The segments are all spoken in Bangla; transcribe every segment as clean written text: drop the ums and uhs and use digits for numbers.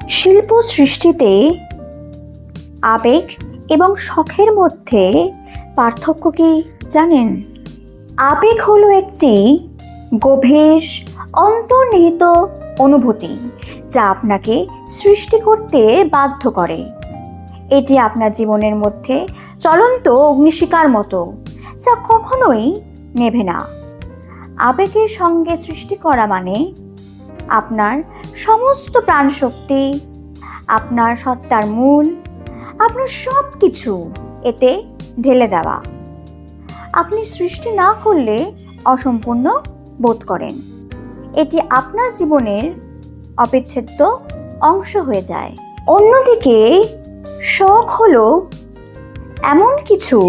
শিল্প সৃষ্টিতে আবেগ এবং শখের মধ্যে পার্থক্য কি জানেন? আবেগ হলো একটি গভীর অন্তর্নিহিত অনুভূতি যা আপনাকে সৃষ্টি করতে বাধ্য করে। এটি আপনার জীবনের মধ্যে জ্বলন্ত অগ্নিশিখার মতো, যা কখনোই নেভে না। আবেগের সঙ্গে সৃষ্টি করা মানে আপনার সমস্ত প্রাণশক্তি, আপনার সত্তার মূল, আপনার সব কিছু এতে ঢেলে দেওয়া। আপনি সৃষ্টি না করলে অসম্পূর্ণ বোধ করেন। এটি আপনার জীবনের অবিচ্ছেদ্য অংশ হয়ে যায়। অন্যদিকে শখ হলো এমন কিছু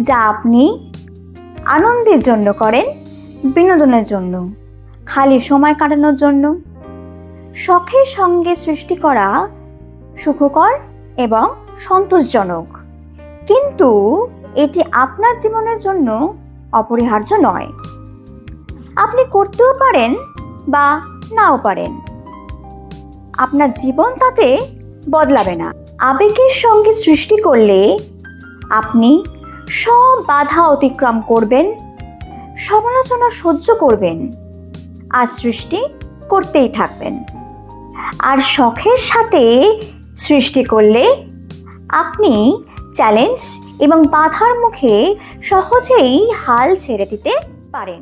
যা আপনি আনন্দের জন্য করেন, বিনোদনের জন্য, খালি সময় কাটানোর জন্য। শখের সঙ্গে সৃষ্টি করা সুখকর এবং সন্তোষজনক, কিন্তু এটি আপনার জীবনের জন্য অপরিহার্য নয়। আপনি করতেও পারেন বা নাও পারেন, আপনার জীবন তাতে বদলাবে না। আবেগের সঙ্গে সৃষ্টি করলে আপনি সব বাধা অতিক্রম করবেন, সমালোচনা সহ্য করবেন আর সৃষ্টি করতেই থাকবেন। আর শখের সাথে সৃষ্টি করলে আপনি চ্যালেঞ্জ এবং বাধার মুখে সহজেই হাল ছেড়ে দিতে পারেন।